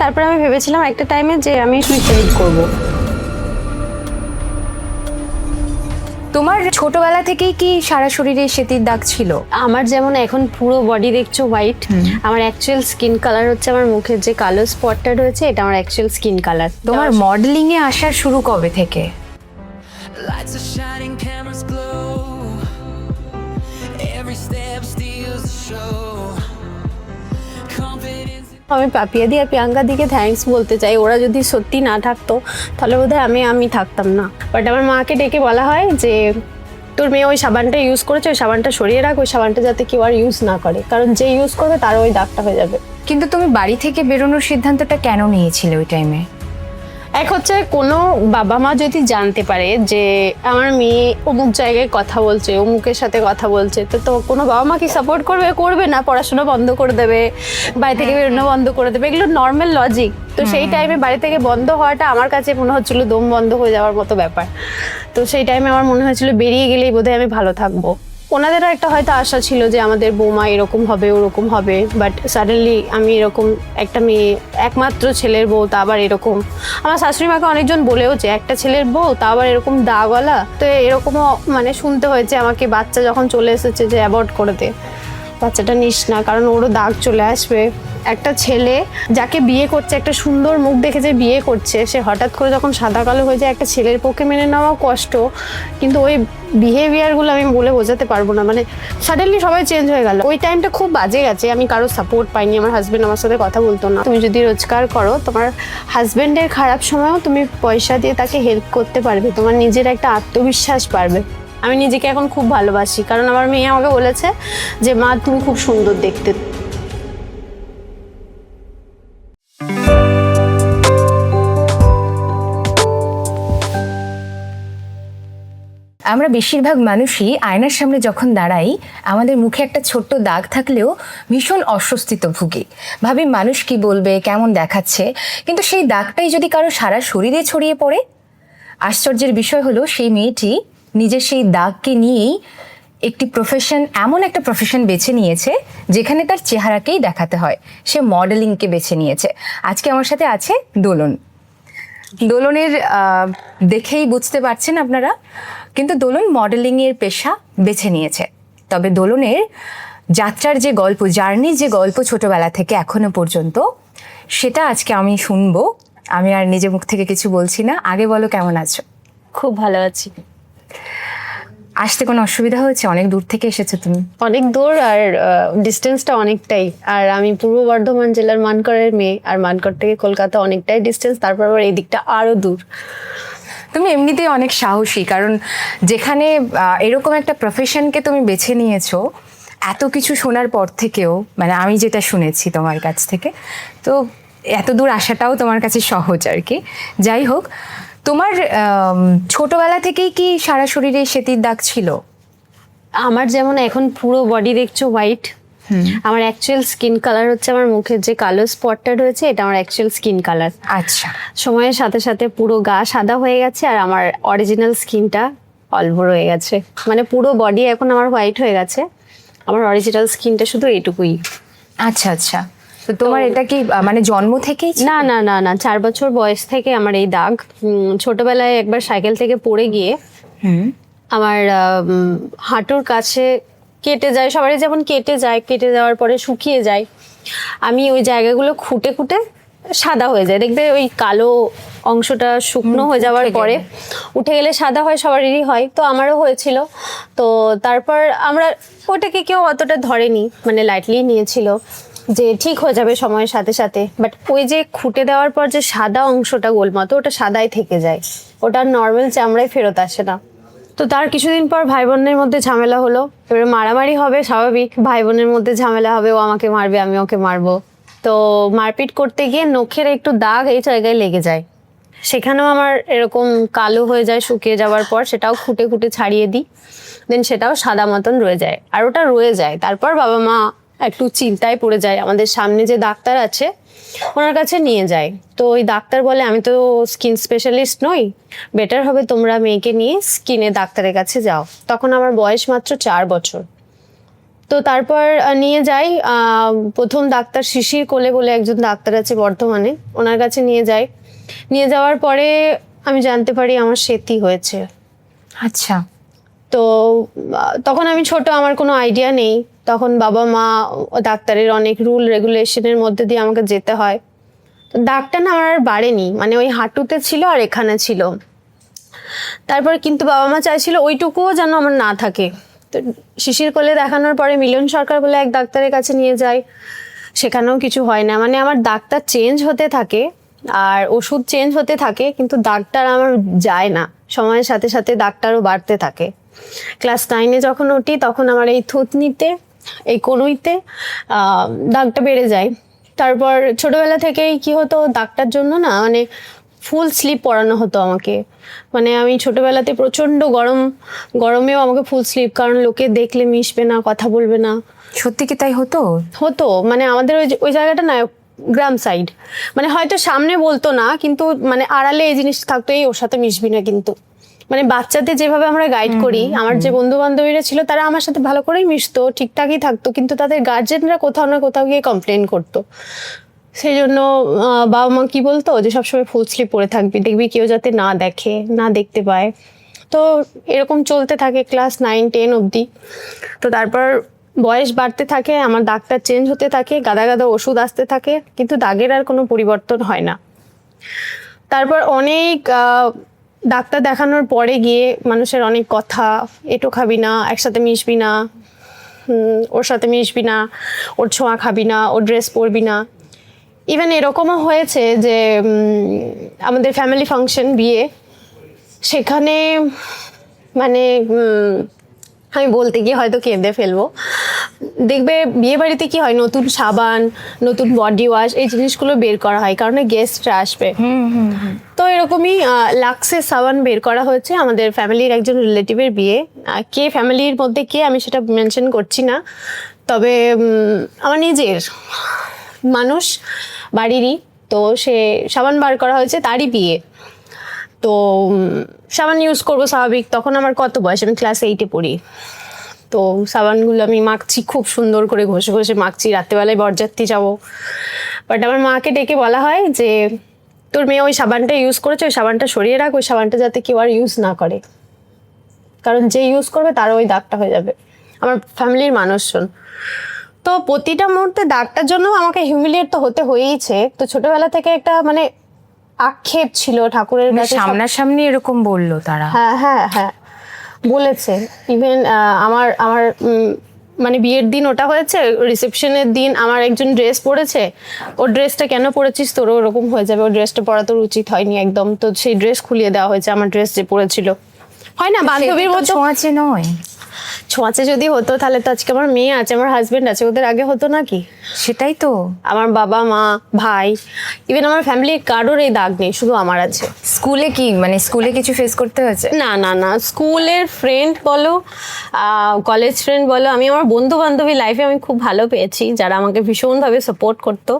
তারপরে আমি ভেবেছিলাম একটা টাইমে যে আমি সুইসাইড করব। তোমার ছোটবেলা থেকেই কি সারা শরীরে শ্বেতির দাগ ছিল? আমার যেমন এখন পুরো বডি দেখছো হোয়াইট, আমার অ্যাকচুয়াল স্কিন কালার হচ্ছে আমার মুখের যে কালো স্পটটা রয়েছে এটা আমার অ্যাকচুয়াল স্কিন কালার। তোমার মডেলিং এ আসার শুরু কবে থেকে? Lights are shining, cameras glow. Every step steals the show. Confidence. আমি পাপিয়াদি আর প্রিয়াঙ্কা দিকে থ্যাঙ্কস বলতে চাই, ওরা যদি সত্যি না থাকতো তাহলে বোধহয় আমি থাকতাম না। বাট আমার মাকে ডেকে বলা হয় যে তোর মেয়ে ওই সাবানটা ইউজ করেছে, ওই সাবানটা সরিয়ে রাখ, ওই সাবানটা যাতে কেউ আর ইউজ না করে, কারণ যে ইউজ করবে তারও ওই দাগটা হয়ে যাবে। কিন্তু তুমি বাড়ি থেকে বেরোনোর সিদ্ধান্তটা কেন নিয়েছিলে ওই টাইমে? এক হচ্ছে কোনো বাবা মা যদি জানতে পারে যে আমার মেয়ে অমুক জায়গায় কথা বলছে, অমুকের সাথে কথা বলছে, তো কোনো বাবা মা কি সাপোর্ট করবে? করবে না, পড়াশোনা বন্ধ করে দেবে, বাড়ি থেকে বেরোনো বন্ধ করে দেবে, এগুলো নর্মাল লজিক। তো সেই টাইমে বাড়ি থেকে বন্ধ হওয়াটা আমার কাছে মনে হচ্ছিল দম বন্ধ হয়ে যাওয়ার মতো ব্যাপার। তো সেই টাইমে আমার মনে হয়েছিল বেরিয়ে গেলেই বোধহয় আমি ভালো থাকবো। ওনাদেরও একটা হয়তো আশা ছিল যে আমাদের বৌমা এরকম হবে ওরকম হবে, বাট সাডেনলি আমি এরকম একটা মেয়ে, একমাত্র ছেলের বউ, তা আবার এরকম। আমার শাশুড়ি মাকে অনেকজন বলেও যে একটা ছেলের বউ তা আবার এরকম দাগওয়ালা, তো এরকমও মানে শুনতে হয়েছে আমাকে বাচ্চা যখন চলে এসেছে যে অ্যাবর্ট করে দে, বাচ্চাটা নিস না, কারণ ওরও দাগ চলে আসবে। একটা ছেলে যাকে বিয়ে করছে, একটা সুন্দর মুখ দেখে যে বিয়ে করছে, সে হঠাৎ করে যখন সাদা কালো হয়ে যায় একটা ছেলের পক্ষে মেনে নেওয়াও কষ্ট, কিন্তু ওই বিহেভিয়ারগুলো আমি বলে বোঝাতে পারবো না। মানে সাডেনলি সবাই চেঞ্জ হয়ে গেল। ওই টাইমটা খুব বাজে গেছে, আমি কারোর সাপোর্ট পাইনি, আমার হাজব্যান্ড আমার সাথে কথা বলতো না। তুমি যদি রোজগার করো, তোমার হাজব্যান্ডের খারাপ সময়ও তুমি পয়সা দিয়ে তাকে হেল্প করতে পারবে, তোমার নিজের একটা আত্মবিশ্বাস বাড়বে। আমি নিজেকে এখন খুব ভালোবাসি, কারণ আমার মেয়ে আমাকে বলেছে যে মা তুমি খুব সুন্দর দেখতে। আমরা বেশিরভাগ মানুষই আয়নার সামনে যখন দাঁড়াই আমাদের মুখে একটা ছোট্ট দাগ থাকলেও ভীষণ অস্বস্তিতে ভুগি, ভাবি মানুষ কি বলবে, কেমন দেখাচ্ছে। কিন্তু সেই দাগটাই যদি কারো সারা শরীরে ছড়িয়ে পড়ে? আশ্চর্যের বিষয় হলো সেই মেয়েটি নিজের সেই দাগকে নিয়েই একটি প্রফেশন, এমন একটা প্রফেশন বেছে নিয়েছে যেখানে তার চেহারাকেই দেখাতে হয়। সে মডেলিংকে বেছে নিয়েছে। আজকে আমার সাথে আছে দোলন। দোলনের দেখেই বুঝতে পারছেন আপনারা, কিন্তু দোলন মডেলিংয়ের পেশা বেছে নিয়েছে। তবে দোলনের যাত্রার যে গল্প, জার্নির যে গল্প ছোটবেলা থেকে এখনো পর্যন্ত, সেটা আজকে আমি শুনবো। আমি আর নিজে মুখ থেকে কিছু বলছি না। আগে বলো, কেমন আছো? খুব ভালো আছি। আসতে কোনো অসুবিধা হয়েছে? অনেক দূর থেকে এসেছো তুমি। অনেক দূর, আর ডিস্টেন্সটা অনেকটাই। আর আমি পূর্ব বর্ধমান জেলার মানকরের মেয়ে, আর মানকর থেকে কলকাতা অনেকটাই ডিস্টেন্স, তারপর আবার এই দিকটা আরো দূর। তুমি এমনিতেই অনেক সাহসী, কারণ যেখানে এরকম একটা প্রফেশনকে তুমি বেছে নিয়েছো, এত কিছু শোনার পর থেকেও, মানে আমি যেটা শুনেছি তোমার কাছ থেকে, তো এত দূর আসাটাও তোমার কাছে সহজ আর কি। যাই হোক, তোমার ছোটবেলা থেকেই কি সারা শরীরে শ্বেতির দাগ ছিল? আমার যেমন এখন পুরো বডি দেখছো হোয়াইট, আমার অ্যাকচুয়াল স্কিন কালার হচ্ছে আমার মুখের যে কালো স্পটটা রয়েছে এটা আমার অ্যাকচুয়াল স্কিন কালার। আচ্ছা। সময়ের সাথে সাথে পুরো গা সাদা হয়ে গেছে, আর আমার অরিজিনাল স্কিনটা অল্প রয়ে গেছে। মানে পুরো বডি এখন আমার হোয়াইট হয়ে গেছে, আমার অরিজিনাল স্কিনটা শুধু এইটুকুই। আচ্ছা আচ্ছা। তো তোমার এটা কি মানে জন্ম থেকেই ছিল? না না না না, 4 বছর বয়স থেকে আমার এই দাগ। ছোটবেলায় একবার সাইকেল থেকে পড়ে গিয়ে আমার হাঁটুর কাছে কেটে যায়, সবারই যেমন কেটে যায়, কেটে যাওয়ার পরে শুকিয়ে যায়, আমি ওই জায়গাগুলো খুঁটে খুঁটে সাদা হয়ে যায়। দেখবে ওই কালো অংশটা শুকনো হয়ে যাওয়ার পরে উঠে গেলে সাদা হয়, সবারই হয়, তো আমারও হয়েছিল। তো তারপর আমরা ওটাকে কেউ অতটা ধরেনি, মানে লাইটলি নিয়েছিল যে ঠিক হয়ে যাবে সময়ের সাথে সাথে। বাট ওই যে খুঁটে দেওয়ার পর যে সাদা অংশটা গোল মতো, ওটা সাদাই থেকে যায়, ওটা নর্মাল চামড়ায় ফেরত আসে না। তো তার কিছুদিন পর ভাই বোনের মধ্যে ঝামেলা হলো, এবারে মারামারি হবে স্বাভাবিক, ভাই বোনের মধ্যে ঝামেলা হবে, ও আমাকে মারবে আমি ওকে মারবো। তো মারপিট করতে গিয়ে নখের একটু দাগ এই জায়গায় লেগে যায়, সেখানেও আমার এরকম কালো হয়ে যায়। শুকিয়ে যাওয়ার পর সেটাও খুঁটে খুঁটে ছাড়িয়ে দিই, দেন সেটাও সাদা মতন রয়ে যায়, আর ওটা রয়ে যায়। তারপর বাবা মা একটু চিন্তায় পড়ে যায়, আমাদের সামনে যে ডাক্তার আছে ওনার কাছে নিয়ে যায়। তো ওই ডাক্তার বলে আমি তো স্কিন স্পেশালিস্ট নই, বেটার হবে তোমরা মেয়েকে নিয়ে স্কিনে ডাক্তারের কাছে যাও। তখন আমার বয়স মাত্র 4 বছর। তো তো তারপর নিয়ে যাই প্রথম ডাক্তার শিশির কোলে বলে একজন ডাক্তার আছে বর্ধমানে, ওনার কাছে নিয়ে যাই। নিয়ে যাওয়ার পরে আমি জানতে পারি আমার সেতি হয়েছে। আচ্ছা। তো তখন আমি ছোট, আমার কোনো আইডিয়া নেই। তখন বাবা মা ডাক্তারের অনেক রুল রেগুলেশনের মধ্যে দিয়ে আমাকে যেতে হয়। তো দাগটা না আমার আর বাড়েনি, মানে ওই হাঁটুতে ছিল আর এখানে ছিল। তারপর কিন্তু বাবা মা চাইছিল ওইটুকুও যেন আমার না থাকে। তো শিশির কোলে দেখানোর পরে মিলন সরকার বলে এক ডাক্তারের কাছে নিয়ে যাই, সেখানেও কিছু হয় না। মানে আমার ডাক্তার চেঞ্জ হতে থাকে আর ওষুধ চেঞ্জ হতে থাকে, কিন্তু ডাক্তার আমার যায় না। সময়ের সাথে সাথে ডাক্তারও বাড়তে থাকে। ক্লাস 9-এ যখন উঠি তখন আমার এই থুতনিতে, এই কনুইতে দাগটা বেড়ে যায়। তারপর ছোটবেলা থেকেই কি হতো, ডাক্তার জন্য না মানে ফুল স্লিভ পরানো হতো আমাকে। মানে আমি ছোটবেলাতে প্রচণ্ড গরমেও আমাকে ফুল স্লিভ, কারণ লোকে দেখলে মিশবে না, কথা বলবে না। সত্যি কি তাই হতো? হতো, মানে আমাদের ওই জায়গাটা না গ্রাম সাইড, মানে হয়তো সামনে বলতো না, কিন্তু মানে আড়ালে এই জিনিস থাকতো, এই ওর সাথে মিশবি না। কিন্তু মানে বাচ্চাদের যেভাবে আমরা গাইড করি, আমার যে বন্ধু বান্ধবীরা ছিল তারা আমার সাথে ভালো করেই মিশতো, ঠিকঠাকই থাকতো, কিন্তু তাদের গার্জেনরা কোথাও না কোথাও গিয়ে কমপ্লেন করতো। সেই জন্য বাবা মা কি বলতো যে সবসময় ফুল স্লিভ পরে থাকবি, দেখবি কেউ যাতে না দেখে, না দেখতে পায়। তো এরকম চলতে থাকে ক্লাস 9-10 অবধি। তো তারপর বয়স বাড়তে থাকে, আমার ডাক্তার চেঞ্জ হতে থাকে, গাদা গাদা ওষুধ আসতে থাকে, কিন্তু দাগের আর কোনো পরিবর্তন হয় না। তারপর অনেক ডাক্তার দেখানোর পরে গিয়ে মানুষের অনেক কথা, এটো খাবি না, একসাথে মিশবি না, ওর সাথে মিশবি না, ওর ছোঁয়া খাবি না, ওর ড্রেস পরবি না। ইভেন এরকমও হয়েছে যে আমাদের ফ্যামিলি ফাংশন, বিয়ে, সেখানে মানে আমি বলতে গিয়ে হয়তো কেঁদে ফেলবো। দেখবে বিয়ে বাড়িতে কি হয়, নতুন সাবান, নতুন বডি ওয়াশ, এই জিনিসগুলো বের করা হয় কারণ গেস্টরা আসবে। তো এরকমই লাক্সের সাবান বের করা হয়েছে আমাদের ফ্যামিলির একজন রিলেটিভের বিয়ে। কে ফ্যামিলির মধ্যে কে আমি সেটা মেনশন করছি না, তবে আমার নিজের মানুষ বাড়িরই। তো সে সাবান বার করা হয়েছে, তারই বিয়ে। তো সাবান ইউজ করবো স্বাভাবিক, তখন আমার কত বয়স, আমি ক্লাস 8-এ পড়ি। তো সাবানগুলো আমি মাখছি, খুব সুন্দর করে ঘষে ঘষে মাখছি, রাত্রিবেলায় বরযাত্রী যাবো। বাট আমার মাকে ডেকে বলা হয় যে তোর মেয়ে ওই সাবানটা ইউজ করেছে, ওই সাবানটা সরিয়ে রাখ, ওই সাবানটা যাতে কেউ আর ইউজ না করে, কারণ যে ইউজ করবে তারও ওই দাগটা হয়ে যাবে। আমার ফ্যামিলির মানুষজন। তো প্রতিটা মুহূর্তে দাগটার জন্য আমাকে হিউমিলিয়েট তো হতে হয়েইছে। তো ছোটবেলা থেকে একটা মানে আক্ষেপ ছিল ঠাকুরের কাছে। সামনাসামনি এরকম বললো তারা? হ্যাঁ হ্যাঁ হ্যাঁ বলেছে। ইভেন আমার মানে বিয়ের দিন ওটা হয়েছে, রিসেপশনের দিন আমার একজন ড্রেস পরেছে, ওর ড্রেসটা কেন পরেছিস, তোরও ওরকম হয়ে যাবে, ওর ড্রেসটা পরা তোর উচিত হয়নি একদম। তো সেই ড্রেস খুলিয়ে দেওয়া হয়েছে, আমার ড্রেস যে পরেছিল। হয় না বান্ধবীর মতো ছোঁয়াচে নয়? ছোঁয়াচে যদি হতো তাহলে তো আজকে আমার মেয়ে আছে, আমার হাজবেন্ড আছে, ওদের আগে হতো নাকি? সেটাই তো। আমার বাবা মা ভাই, ইভেন আমার ফ্যামিলির কারোর এই দাগ নেই, শুধু আমার আছে। স্কুলে কি মানে স্কুলে কিছু ফেস করতে হয়েছে? না না না, স্কুলের ফ্রেন্ড বলো, কলেজ ফ্রেন্ড বলো, আমি আমার বন্ধু বান্ধবী লাইফে আমি খুব ভালো পেয়েছি, যারা আমাকে ভীষণভাবে সাপোর্ট করতো।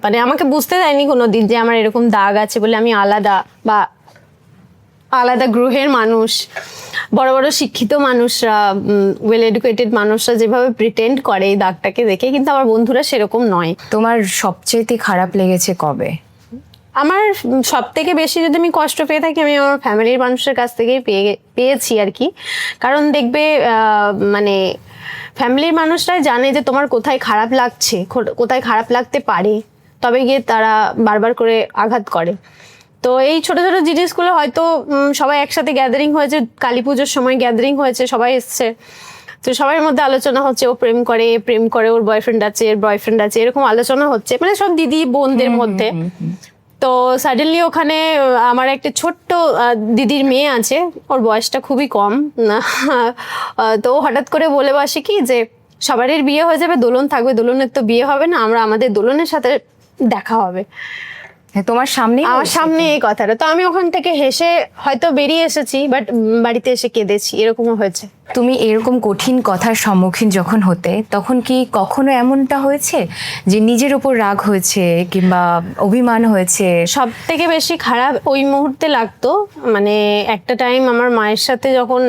মানে আমাকে বুঝতে দেয়নি কোনো দিন যে আমার এরকম দাগ আছে বলে আমি আলাদা, বা আলাদা গ্রহের মানুষ। বড় বড় শিক্ষিত মানুষরা, ওয়েল এডুকেটেড মানুষরা যেভাবে প্রিটেন্ড করে এই দাগটাকে দেখে, কিন্তু আমার বন্ধুরা সেরকম নয়। তোমার সবচেয়ে খারাপ লেগেছে কবে? আমার সব থেকে বেশি যদি আমি কষ্ট পেয়ে থাকি, আমি আমার ফ্যামিলির মানুষের কাছ থেকেই পেয়েছি আর কি। কারণ দেখবে মানে ফ্যামিলির মানুষরাই জানে যে তোমার কোথায় খারাপ লাগছে, কোথায় খারাপ লাগতে পারে, তবে গিয়ে তারা বারবার করে আঘাত করে। তো এই ছোট ছোট জিনিসগুলো হয়তো সবাই একসাথে গ্যাদারিং হয়েছে, কালী পুজোর সময় গ্যাদারিং হয়েছে, সবাই এসছে, তো সবার মধ্যে আলোচনা হচ্ছে, ও প্রেম করে, ওর বয়ফ্রেন্ড আছে, এর বয়ফ্রেন্ড আছে, এরকম আলোচনা হচ্ছে, মানে সব দিদি বোনদের মধ্যে। তো সাডেনলি ওখানে আমার একটা ছোট্ট দিদির মেয়ে আছে, ওর বয়সটা খুবই কম। তো হঠাৎ করে বলে বসে কি যে সবারই বিয়ে হয়ে যাবে, দোলন থাকবে, দোলনের তো বিয়ে হবে না, আমরা আমাদের দোলনের সাথে দেখা হবে। তোমার সামনে আমার সামনে এই কথাটা, তো আমি ওখান থেকে হেসে হয়তো বেরিয়ে এসেছি, বাট বাড়িতে এসে কেঁদেছি, এরকমও হয়েছে। তুমি এরকম কঠিন কথার সম্মুখীন যখন হতে, তখন কি কখনো এমনটা হয়েছে যে নিজের উপর রাগ হয়েছে কিংবা অভিমান হয়েছে? সব থেকে বেশি খারাপ ওই মুহূর্তে লাগতো, মানে একটা টাইম আমার মায়ের সাথে যখন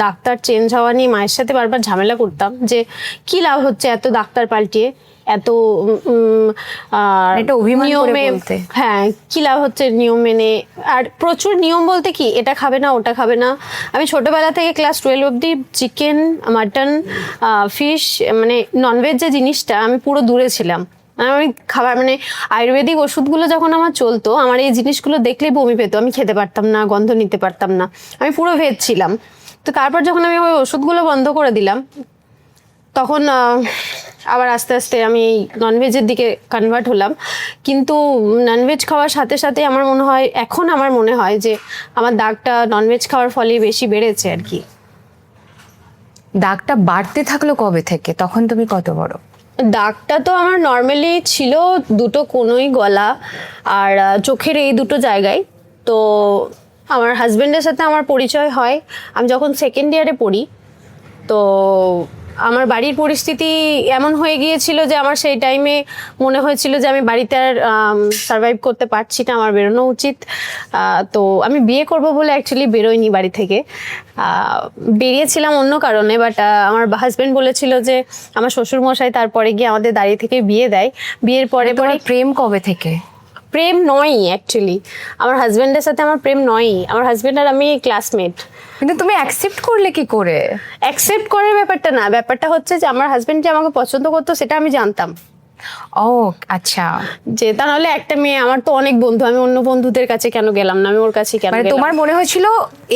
ডাক্তার চেঞ্জ হওয়া নিয়ে মায়ের সাথে বারবার ঝামেলা করতাম যে কি লাভ হচ্ছে এত ডাক্তার পাল্টিয়ে, এত এটা অভিমান করে নিয়মে, বলতে। হ্যাঁ কি লাভ হচ্ছে নিয়ম মেনে। আর প্রচুর নিয়ম বলতে কি, এটা খাবে না ওটা খাবে না। আমি ছোটবেলা থেকে ক্লাস 12 অবধি চিকেন, মাটন, ফিশ, মানে ননভেজ যে জিনিসটা আমি পুরো দূরে ছিলাম। আমি খাবার মানে আয়ুর্বেদিক ওষুধগুলো যখন আমার চলতো, আমার এই জিনিসগুলো দেখলেই বমি পেতো, আমি খেতে পারতাম না, গন্ধ নিতে পারতাম না, আমি পুরো ভেজ ছিলাম। তো তারপর যখন আমি ওই ওষুধগুলো বন্ধ করে দিলাম, তখন আবার আস্তে আস্তে আমি ননভেজের দিকে কনভার্ট হলাম। কিন্তু ননভেজ খাওয়ার সাথে সাথে আমার মনে হয়, এখন আমার মনে হয় যে আমার দাগটা ননভেজ খাওয়ার ফলে বেশি বেড়েছে আর কি। দাগটা বাড়তে থাকলো কবে থেকে? তখন তুমি কত বড়? দাগটা তো আমার নর্মালি ছিল দুটো কোনোই, গলা আর চোখের এই দুটো জায়গায়। তো আমার হাজবেন্ডের সাথে আমার পরিচয় হয় আমি যখন সেকেন্ড ইয়ারে পড়ি। তো আমার বাড়ির পরিস্থিতি এমন হয়ে গিয়েছিল যে আমার সেই টাইমে মনে হয়েছিল যে আমি বাড়িতে আর সার্ভাইভ করতে পারছি না, আমার বেরোনো উচিত। তো আমি বিয়ে করব বলে অ্যাকচুয়ালি বেরোইনি বাড়ি থেকে, বেরিয়েছিলাম অন্য কারণে। বাট আমার হাজবেন্ড বলেছিল যে আমার শ্বশুরমশাই তারপরে গিয়ে আমাদের দাঁড়িয়ে থেকে বিয়ে দেয়। বিয়ের পরে পরে তোমার প্রেম কবে থেকে? প্রেম নয়ই অ্যাকচুয়ালি, আমার হাজবেন্ডের সাথে আমার প্রেম নয়ই। আমার হাজবেন্ড আর আমি ক্লাসমেট। কিন্তু তুমি অ্যাকসেপ্ট করলে কি করে? অ্যাকসেপ্ট করার ব্যাপারটা না, ব্যাপারটা হচ্ছে যে আমার হাজবেন্ড যে আমাকে পছন্দ করতো সেটা আমি জানতাম। ও আচ্ছা, যে তা নাহলে একটা মেয়ে, আমার তো অনেক বন্ধু, আমি অন্য বন্ধুদের কাছে কেন গেলাম না, আমি ওর কাছে কেন মানে গেলাম? তোমার মনে হয়েছিল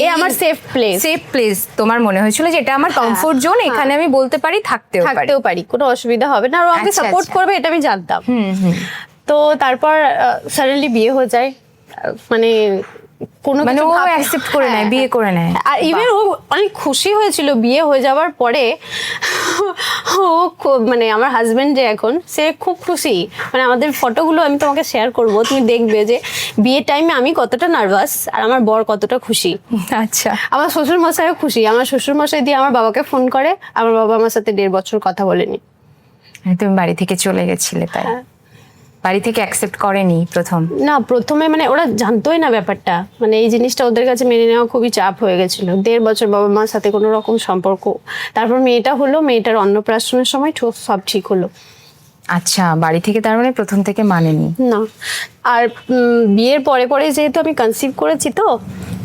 এ আমার সেফ প্লেস। সেফ প্লেস তোমার মনে হয়েছিল যে এটা আমার কমফোর্ট জোন, এখানে আমি বলতে পারি, থাকতেও পারি। থাকতেও পারি, কোনো অসুবিধা হবে না, আর ও আমাকে আচ্ছা, সাপোর্ট আচ্ছা। করবে এটা আমি জানতাম। তো তারপর সাডেনলি বিয়ে হয়ে যায়, মানে কোনো মানে কিছু ও ভাব- অ্যাকসেপ্ট করে নেয়, হ্যাঁ, বিয়ে করে নেয়। আর ইভেন ও অনেক খুশি হয়েছিল বিয়ে হয়ে যাওয়ার পরে। ও মানে আমার হাজবেন্ড যে এখন, সে খুব খুশি। মানে আমাদের ফটোগুলো আমি তোমাকে শেয়ার করব, তুমি দেখবে যে বিয়ের টাইমে আমি কতটা নার্ভাস আর আমার বর কতটা খুশি। আচ্ছা, আমার শ্বশুর মশাইও খুশি। আমার শ্বশুর মশাই দিয়ে আমার বাবাকে ফোন করে, আমার বাবা আমার সাথে 1.5 বছর কথা বলেনি। তুমি বাড়ি থেকে চলে গেছিলে তাই? হ্যাঁ। বাড়ি থেকে অ্যাকসেপ্ট করেনি প্রথম? না, প্রথমে মানে ওরা জানতোই না ব্যাপারটা, মানে এই জিনিসটা ওদের কাছে মেনে নেওয়া খুবই চাপ হয়ে গেছিল। 1.5 বছর বাবা মার সাথে কোনো রকম সম্পর্ক। তারপর মেয়েটা হলো, মেয়েটার অন্নপ্রাশনের সময় সব ঠিক হলো। আচ্ছা, বাড়ি থেকে তার মানে প্রথম থেকে মানেনি? না, আর বিয়ের পরে পরে যেহেতু আমি কনসিভ করেছি, তো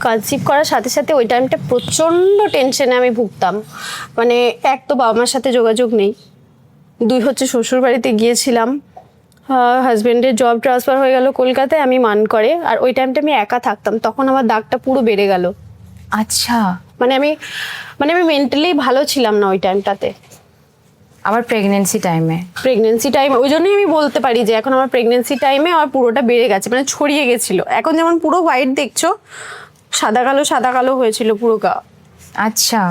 কনসিভ করার সাথে সাথে ওই টাইমটা প্রচণ্ড টেনশনে আমি ভুগতাম। মানে এক তো বাবা মার সাথে যোগাযোগ নেই, 2 হচ্ছে শ্বশুর বাড়িতে গিয়েছিলাম, হাজবেন্ডের জব ট্রান্সফার হয়ে গেল কলকাতায়, আমি মান করে, আর ওই টাইমটা আমি একা থাকতাম। তখন আমার দাগটা পুরো বেড়ে গেল। আচ্ছা, মানে আমি মেন্টালি ভালো ছিলাম না ওই টাইমটাতে, আবার প্রেগনেন্সি টাইমে? Pregnancy time. ওই জন্যই আমি বলতে পারি যে এখন আমার প্রেগনেন্সি টাইমে আমার পুরোটা বেড়ে গেছে, মানে ছড়িয়ে গেছিল। এখন যেমন পুরো হোয়াইট দেখছো, সাদা কালো হয়েছিল পুরো গা। আচ্ছা,